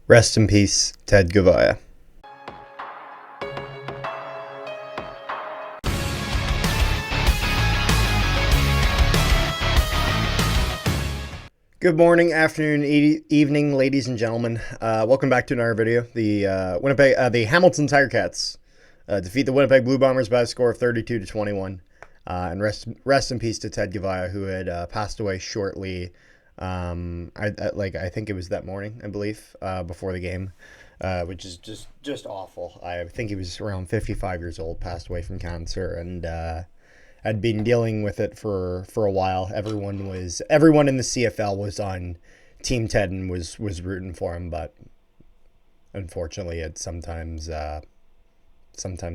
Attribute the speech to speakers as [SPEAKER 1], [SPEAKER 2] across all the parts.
[SPEAKER 1] Rest in peace, Ted Gavaya. Good morning, afternoon, evening, ladies and gentlemen. Welcome back to another video. The Hamilton Tiger Cats defeat the Winnipeg Blue Bombers by a score of 32-21. And rest in peace to Ted Gavaya, who had passed away shortly. I think it was that morning, I believe, before the game, which is just awful. I think he was around 55 years old, passed away from cancer, and had been dealing with it for a while. Everyone in the CFL was on Team Ted and was rooting for him, but unfortunately, it sometimes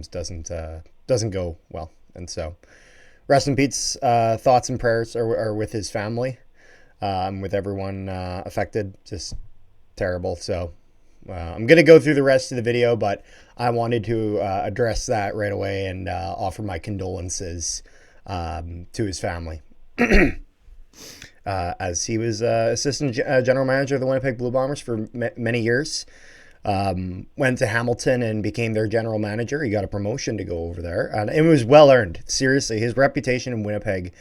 [SPEAKER 1] doesn't go well. And so, rest in peace. Thoughts and prayers are with his family. With everyone affected, just terrible. So I'm going to go through the rest of the video, but I wanted to address that right away and offer my condolences to his family. As he was assistant general manager of the Winnipeg Blue Bombers for many years. Went to Hamilton and became their general manager. He got a promotion to go over there, and it was well earned. Seriously, his reputation in Winnipeg.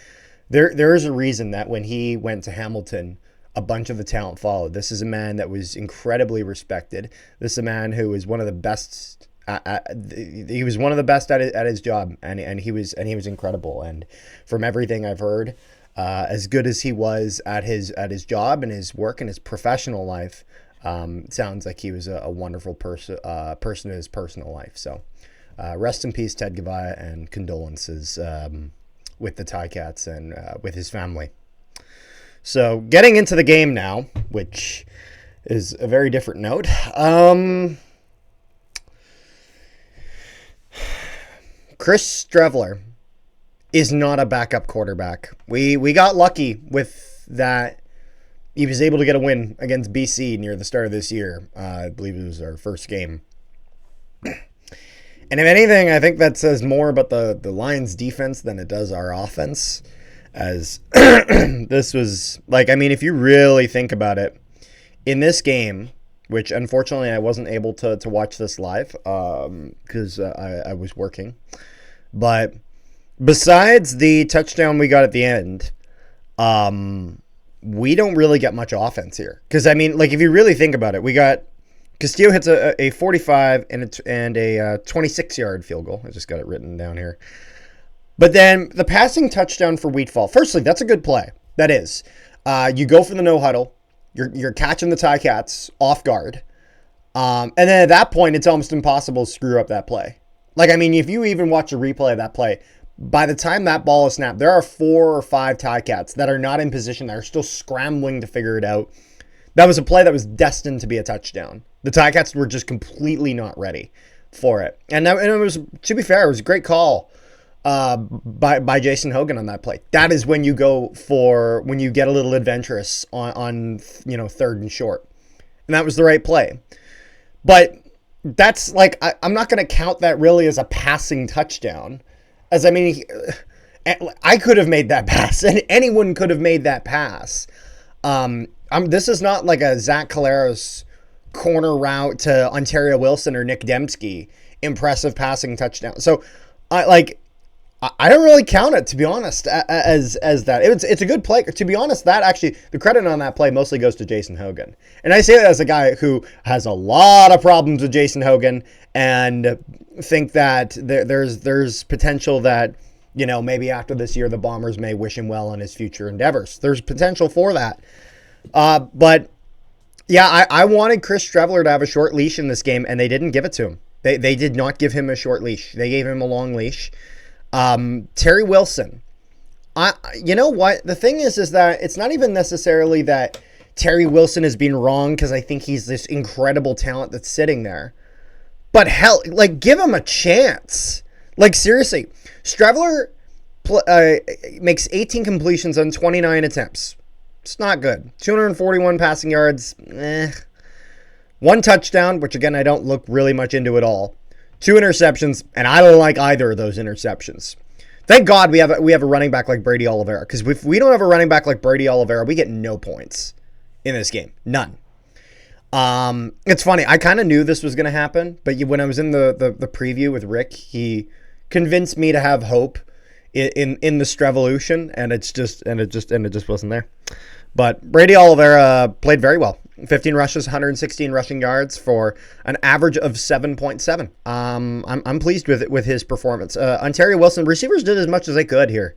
[SPEAKER 1] There is a reason that when he went to Hamilton, a bunch of the talent followed. This is a man that was incredibly respected. This is a man who was one of the best. He was one of the best at his job, and he was incredible. And from everything I've heard, as good as he was at his job and his work and his professional life, sounds like he was a wonderful person in his personal life. So, rest in peace, Ted Gavaya, and condolences. With the Ticats and with his family. So getting into the game now, which is a very different note. Chris Streveler is not a backup quarterback. We got lucky with that. He was able to get a win against BC near the start of this year. I believe it was our first game. And if anything, I think that says more about the Lions' defense than it does our offense. As this was, if you really think about it, in this game, which unfortunately I wasn't able to watch this live because I was working. But besides the touchdown we got at the end, we don't really get much offense here. Because, if you really think about it, we got Castillo hits a 45 and a 26-yard field goal. I just got it written down here. But then the passing touchdown for Wheatfall. Firstly, that's a good play. That is. You go for the no huddle. You're catching the Ticats off guard. And then at that point, it's almost impossible to screw up that play. If you even watch a replay of that play, by the time that ball is snapped, there are 4 or 5 Ticats that are not in position, that are still scrambling to figure it out. That was a play that was destined to be a touchdown. The Ticats were just completely not ready for it. And it was, to be fair, it was a great call by Jason Hogan on that play. That is when you when you get a little adventurous on third and short. And that was the right play. But that's I'm not going to count that really as a passing touchdown. As I could have made that pass, and anyone could have made that pass. This is not like a Zach Caleros corner route to Ontario Wilson or Nick Dembski impressive passing touchdown. So I don't really count it, to be honest, as that. It's a good play. To be honest, that actually, the credit on that play mostly goes to Jason Hogan. And I say that as a guy who has a lot of problems with Jason Hogan and think that there's potential that, maybe after this year, the Bombers may wish him well on his future endeavors. There's potential for that. But yeah, I wanted Chris Streveler to have a short leash in this game, and they didn't give it to him. They did not give him a short leash. They gave him a long leash. Terry Wilson. You know what? The thing is that it's not even necessarily that Terry Wilson has been wrong, because I think he's this incredible talent that's sitting there. But hell, give him a chance. Seriously, Streveler makes 18 completions on 29 attempts. It's not good. 241 passing yards. 1 touchdown, which again, I don't look really much into at all. 2 interceptions, and I don't like either of those interceptions. Thank God we have a running back like Brady Oliveira, because if we don't have a running back like Brady Oliveira, we get no points in this game. None. It's funny. I kind of knew this was going to happen, but when I was in the preview with Rick, he convinced me to have hope in the Strevolution, and it just wasn't there. But Brady Oliveira played very well. 15 rushes, 116 rushing yards for an average of 7.7. I'm pleased with his performance. Ontario Wilson receivers did as much as they could here.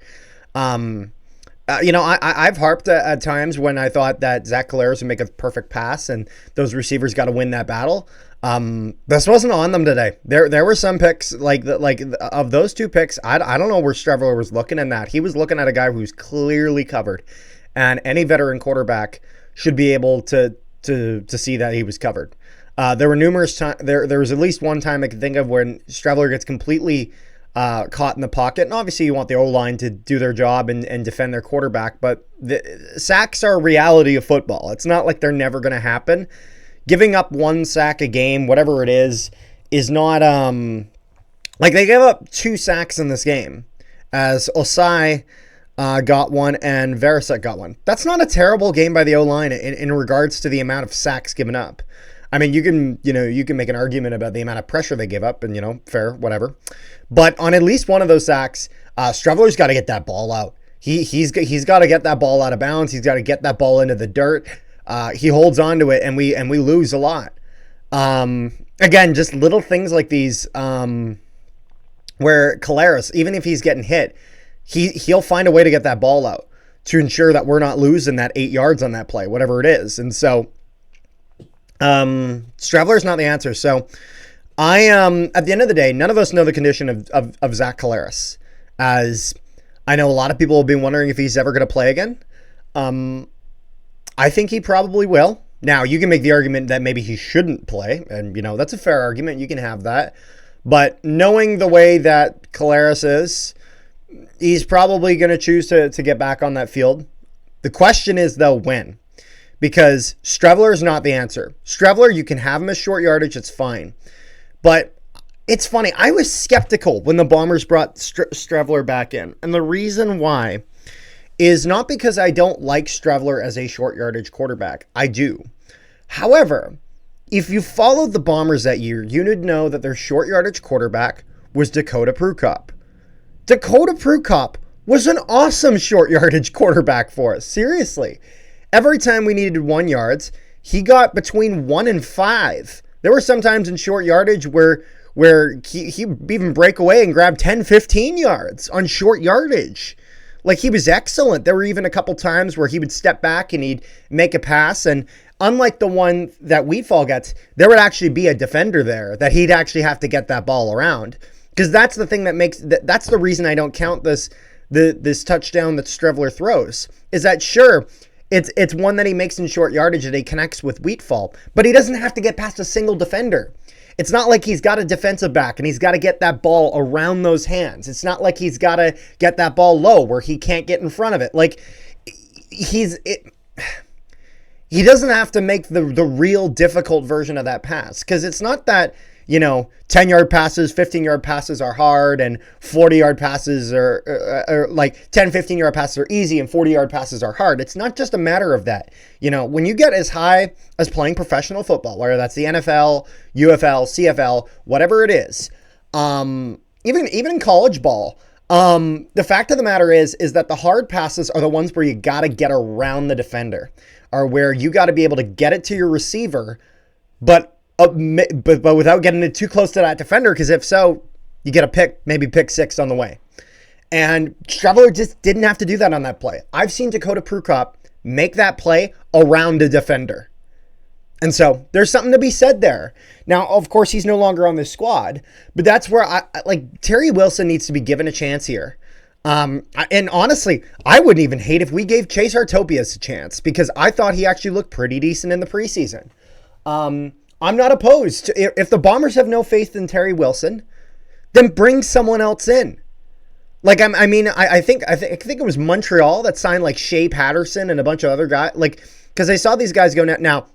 [SPEAKER 1] I've harped at times when I thought that Zach Collaros would make a perfect pass and those receivers got to win that battle. This wasn't on them today. There were some picks like of those two picks. I don't know where Streveler was looking in that. He was looking at a guy who's clearly covered, and any veteran quarterback should be able to see that he was covered. There were numerous times. There was at least one time I can think of when Streveler gets completely caught in the pocket. And obviously you want the O-line to do their job and defend their quarterback, but the sacks are a reality of football. It's not like they're never going to happen. Giving up one sack a game, whatever it is not, like they gave up 2 sacks in this game as Osai got one and Verisek got one. That's not a terrible game by the O-line in regards to the amount of sacks given up. I mean, you can make an argument about the amount of pressure they give up, and fair, whatever. But on at least one of those sacks, Streveler's got to get that ball out. He's got to get that ball out of bounds. He's got to get that ball into the dirt. He holds on to it, and we lose a lot. Again, just little things like these, where Collaros, even if he's getting hit, he'll find a way to get that ball out to ensure that we're not losing that 8 yards on that play, whatever it is. And so Streveler's not the answer. So at the end of the day, none of us know the condition of Zach Collaros, as I know a lot of people have been wondering if he's ever going to play again. I think he probably will. Now, you can make the argument that maybe he shouldn't play, and that's a fair argument. You can have that. But knowing the way that Collaros is, he's probably going to choose to get back on that field. The question is, though, when? Because Streveler is not the answer. Streveler, you can have him as short yardage, it's fine. But it's funny, I was skeptical when the Bombers brought Streveler back in. And the reason why is not because I don't like Streveler as a short yardage quarterback. I do. However, if you followed the Bombers that year, you would know that their short yardage quarterback was Dakota Prukop. Dakota Prukop was an awesome short yardage quarterback for us. Seriously. Every time we needed 1 yards, he got between 1 and 5. There were some times in short yardage where he even break away and grab 10, 15 yards on short yardage. Like, he was excellent. There were even a couple times where he would step back and he'd make a pass. And unlike the one that Wheatfall gets, there would actually be a defender there that he'd actually have to get that ball around. Because that's the thing that's the reason I don't count this touchdown that Streveler throws. Is that, sure, it's one that he makes in short yardage that he connects with Wheatfall, but he doesn't have to get past a single defender. It's not like he's got a defensive back and he's got to get that ball around those hands. It's not like he's got to get that ball low where he can't get in front of it. Like, he doesn't have to make the real difficult version of that pass, because it's not that 10-yard passes, 15-yard passes are hard, and 40-yard passes are like 10, 15-yard passes are easy, and 40-yard passes are hard. It's not just a matter of that. When you get as high as playing professional football, whether that's the NFL, UFL, CFL, whatever it is, even in college ball, the fact of the matter is that the hard passes are the ones where you got to get around the defender, or where you got to be able to get it to your receiver, but without getting it too close to that defender, because if so, you get a pick, maybe pick 6 on the way. And Streveler just didn't have to do that on that play. I've seen Dakota Prukop make that play around a defender. And so there's something to be said there. Now, of course, he's no longer on this squad, but that's where Terry Wilson needs to be given a chance here. And honestly, I wouldn't even hate if we gave Chase Artopias a chance, because I thought he actually looked pretty decent in the preseason. I'm not opposed to, if the Bombers have no faith in Terry Wilson, then bring someone else in. Like, I think it was Montreal that signed like Shea Patterson and a bunch of other guys, because they saw these guys go now,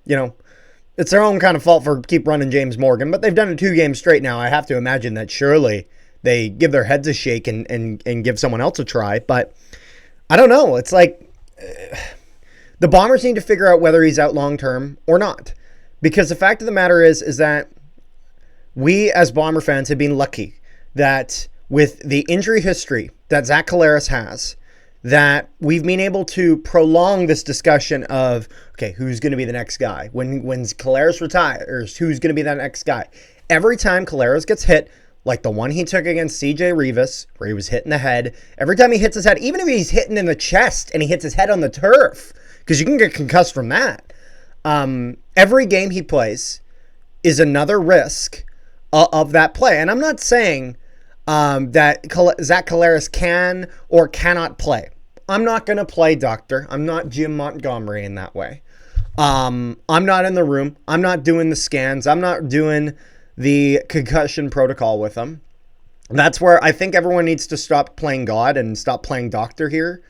[SPEAKER 1] it's their own kind of fault for keep running James Morgan, but they've done it 2 games straight now. I have to imagine that surely they give their heads a shake and give someone else a try. But I don't know. It's like the Bombers need to figure out whether he's out long term or not. Because the fact of the matter is that we as Bomber fans have been lucky that with the injury history that Zach Collaros has, that we've been able to prolong this discussion of, okay, who's going to be the next guy? When Collaros retires, who's going to be that next guy? Every time Collaros gets hit, like the one he took against CJ Rivas, where he was hit in the head, every time he hits his head, even if he's hitting in the chest and he hits his head on the turf, because you can get concussed from that, every game he plays is another risk of that play. And I'm not saying that Zach Collaros can or cannot play. I'm not going to play doctor. I'm not Jim Montgomery in that way. I'm not in the room. I'm not doing the scans. I'm not doing the concussion protocol with him. That's where I think everyone needs to stop playing God and stop playing doctor here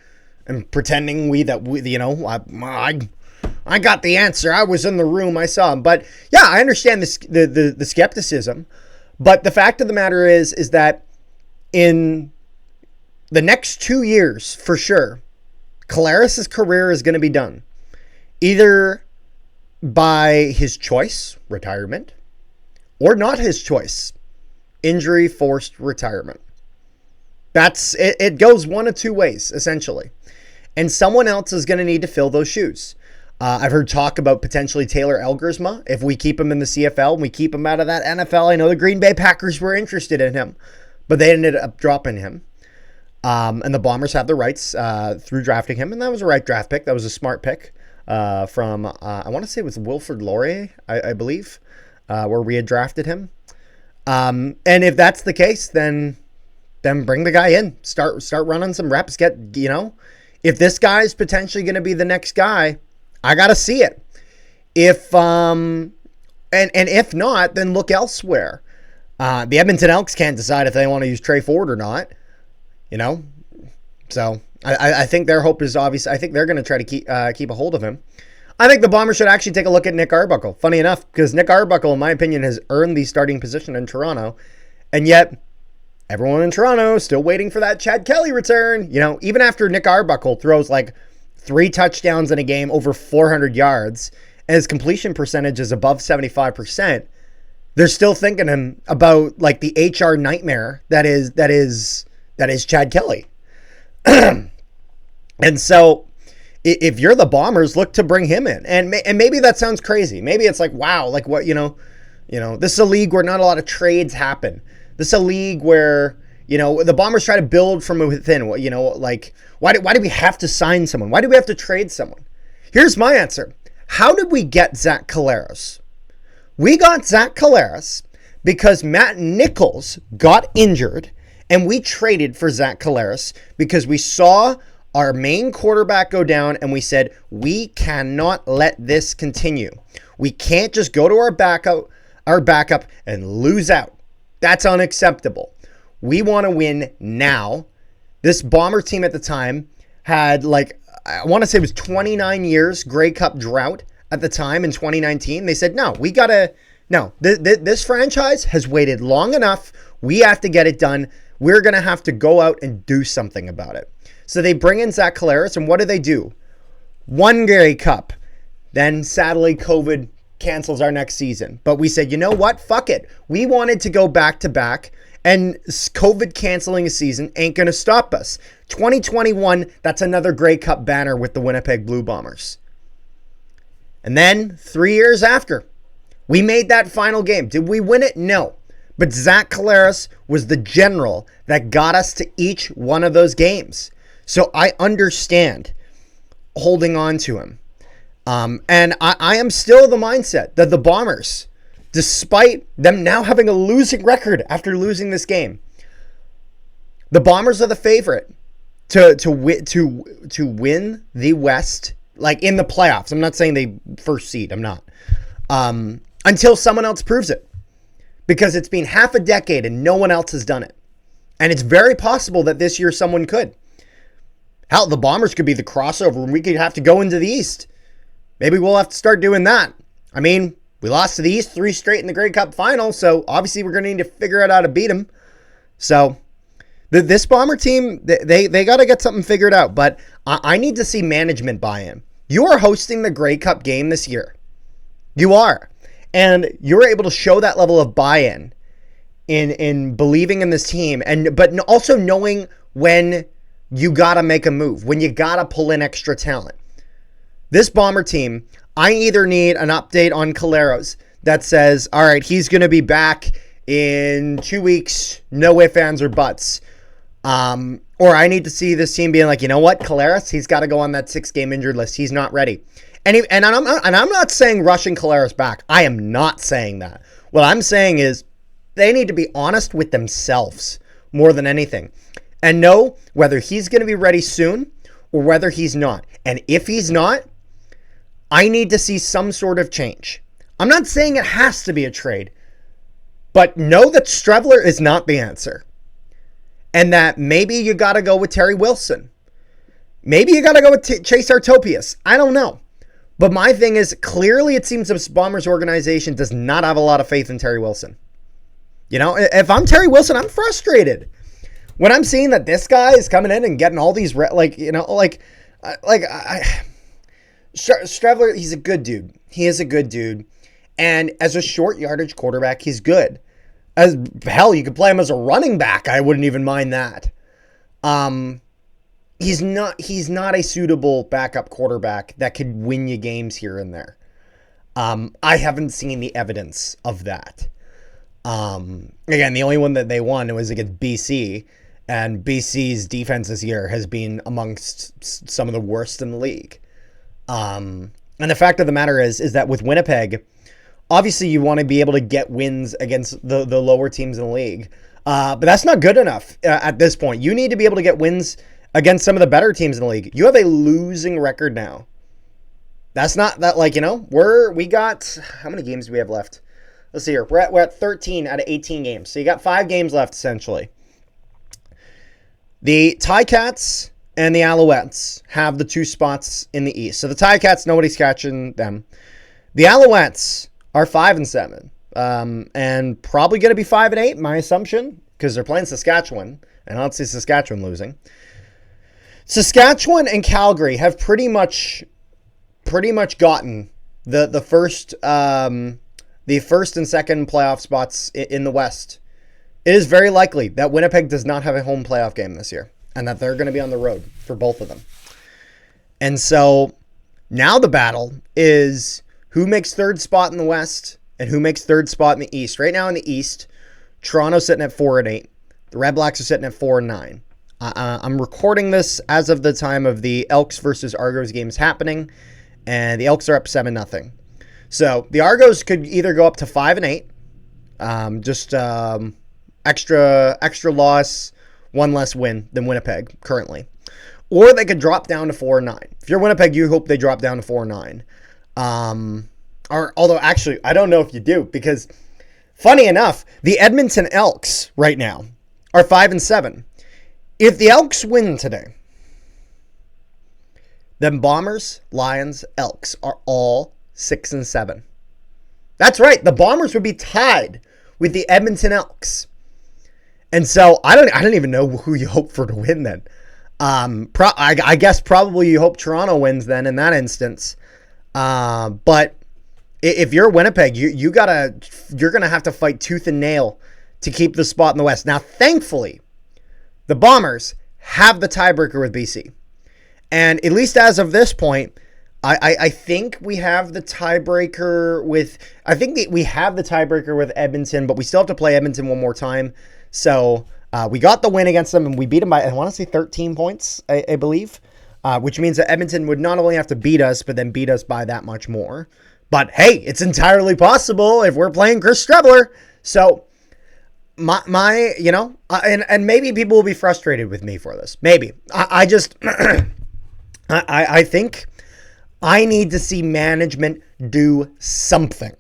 [SPEAKER 1] and pretending I got the answer. I was in the room. I saw him. But yeah, I understand the skepticism. But the fact of the matter is that in the next 2 years, for sure, Collaros' career is going to be done. Either by his choice, retirement, or not his choice, injury forced retirement. That's it. It goes one of two ways, essentially. And someone else is going to need to fill those shoes. I've heard talk about potentially Taylor Elgersma. If we keep him in the CFL and we keep him out of that NFL, I know the Green Bay Packers were interested in him, but they ended up dropping him. And the Bombers have the rights through drafting him, and that was a right draft pick. That was a smart pick from, I want to say it was Wilfrid Laurier, I believe, where we had drafted him. And if that's the case, then bring the guy in. Start running some reps. If this guy's potentially going to be the next guy, I got to see it. If not, then look elsewhere. The Edmonton Elks can't decide if they want to use Trey Ford or not. So I think their hope is obvious. I think they're going to try to keep a hold of him. I think the Bombers should actually take a look at Nick Arbuckle. Funny enough, because Nick Arbuckle, in my opinion, has earned the starting position in Toronto, and yet everyone in Toronto is still waiting for that Chad Kelly return. Even after Nick Arbuckle throws like 3 touchdowns in a game, over 400 yards, and his completion percentage is above 75%, they're still thinking him about like the HR nightmare that is Chad Kelly. And so if you're the Bombers, look to bring him in. And maybe that sounds crazy. Maybe it's like, wow, like what, this is a league where not a lot of trades happen. This is a league where, the Bombers try to build from within. Like, why do we have to sign someone? Why do we have to trade someone? Here's my answer. How did we get Zach Collaros? We got Zach Collaros because Matt Nichols got injured, and we traded for Zach Collaros because we saw our main quarterback go down, and we said, we cannot let this continue. We can't just go to our backup and lose out. That's unacceptable. We want to win now. This Bomber team at the time had I want to say it was 29 years Grey Cup drought at the time in 2019. They said, this franchise has waited long enough. We have to get it done. We're going to have to go out and do something about it. So they bring in Zach Collaros, and what do? One Grey Cup. Then sadly, COVID cancels our next season. But we said, you know what? Fuck it. We wanted to go back-to-back, and COVID canceling a season ain't going to stop us. 2021, that's another Grey Cup banner with the Winnipeg Blue Bombers. And then 3 years after, we made that final game. Did we win it? No. But Zach Collaros was the general that got us to each one of those games. So I understand holding on to him. And I am still of the mindset that the Bombers, despite them now having a losing record after losing this game, the Bombers are the favorite to win the West, like in the playoffs. I'm not saying they first seed. I'm not. Until someone else proves it. Because it's been half a decade and no one else has done it. And it's very possible that this year someone could. Hell, the Bombers could be the crossover and we could have to go into the East. Maybe we'll have to start doing that. I mean, we lost to the East 3 straight in the Grey Cup final, so obviously we're going to need to figure out how to beat them. So this Bomber team, they got to get something figured out. But I need to see management buy-in. You are hosting the Grey Cup game this year. You are. and you're able to show that level of buy-in in believing in this team, but also knowing when you got to make a move, when you got to pull in extra talent. This Bomber team, I either need an update on Caleros that says, all right, he's going to be back in 2 weeks, no ifs, ands, or buts. Or I need to see this team being like, you know what, Caleros, he's got to go on that 6-game injured list. He's not ready. And I'm not saying rushing Caleros back. I am not saying that. What I'm saying is they need to be honest with themselves more than anything and know whether he's going to be ready soon or whether he's not. And if he's not, I need to see some sort of change. I'm not saying it has to be a trade, but know that Strevler is not the answer. And that maybe you got to go with Terry Wilson. Maybe you got to go with Chase Artopius. I don't know. But my thing is, clearly it seems this Bombers organization does not have a lot of faith in Terry Wilson. You know, if I'm Terry Wilson, I'm frustrated. When I'm seeing that this guy is coming in and getting all these, Strevler, he's a good dude. He is a good dude. And as a short yardage quarterback, he's good. As hell, you could play him as a running back. I wouldn't even mind that. He's not a suitable backup quarterback that could win you games here and there. I haven't seen the evidence of that. Again, the only one that they won was against BC, and BC's defense this year has been amongst some of the worst in the league. And the fact of the matter is that with Winnipeg, obviously you want to be able to get wins against the lower teams in the league. But that's not good enough at this point. You need to be able to get wins against some of the better teams in the league. You have a losing record now. That's not that, we got, how many games do we have left? Let's see here. We're at 13 out of 18 games. So you got 5 games left, essentially. The Ticats and the Alouettes have the 2 spots in the East. So the Ticats, nobody's catching them. The Alouettes are 5-7. And probably going to be 5-8, my assumption, because they're playing Saskatchewan. And I don't see Saskatchewan losing. Saskatchewan and Calgary have pretty much gotten the first and second playoff spots in the West. It is very likely that Winnipeg does not have a home playoff game this year, and that they're going to be on the road for both of them. And so now the battle is who makes third spot in the West and who makes third spot in the East. Right now in the East, Toronto's sitting at 4-8. The Red Blacks are sitting at 4-9. I'm recording this as of the time of the Elks versus Argos games happening, and the Elks are up 7-0. So the Argos could either go up to 5-8, extra loss, one less win than Winnipeg currently, or they could drop down to 4-9. If you're Winnipeg, you hope they drop down to 4-9. Although actually, I don't know if you do, because funny enough, the Edmonton Elks right now are 5-7. If the Elks win today, then Bombers, Lions, Elks are all 6-7. That's right. The Bombers would be tied with the Edmonton Elks. And so I don't even know who you hope for to win then. I guess probably you hope Toronto wins then in that instance. But if you're Winnipeg, you're gonna have to fight tooth and nail to keep the spot in the West. Now, thankfully, the Bombers have the tiebreaker with BC. And at least as of this point, I think we have the tiebreaker with Edmonton, but we still have to play Edmonton one more time. So we got the win against them, and we beat them by, I want to say 13 points, I believe, which means that Edmonton would not only have to beat us, but then beat us by that much more. But hey, it's entirely possible if we're playing Chris Strebler. So and maybe people will be frustrated with me for this. Maybe. I just, I think I need to see management do something.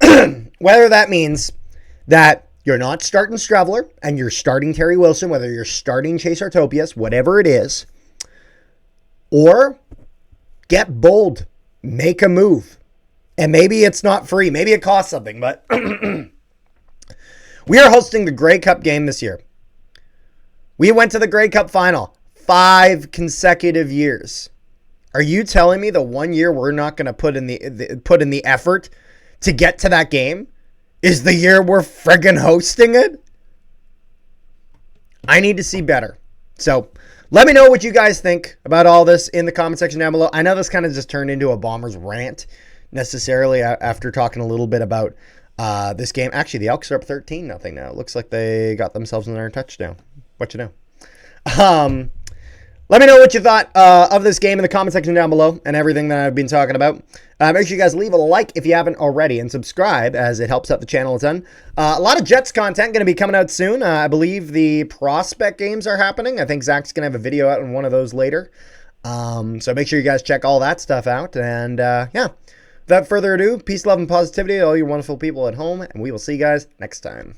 [SPEAKER 1] Whether that means that you're not starting Strebler and you're starting Terry Wilson, whether you're starting Chase Artopius, whatever it is, or get bold, make a move. And maybe it's not free. Maybe it costs something, but we are hosting the Grey Cup game this year. We went to the Grey Cup final 5 consecutive years. Are you telling me the one year we're not going to put in the effort to get to that game is the year we're friggin' hosting it? I need to see better. So let me know what you guys think about all this in the comment section down below. I know this kind of just turned into a Bombers rant necessarily after talking a little bit about this game. Actually, the Elks are up 13-0 now. Looks like they got themselves another touchdown. What you know? Let me know what you thought of this game in the comment section down below and everything that I've been talking about. Make sure you guys leave a like if you haven't already and subscribe, as it helps out the channel a ton. A lot of Jets content going to be coming out soon. I believe the prospect games are happening. I think Zach's going to have a video out on one of those later. So make sure you guys check all that stuff out. And yeah, without further ado, peace, love, and positivity to all you wonderful people at home. And we will see you guys next time.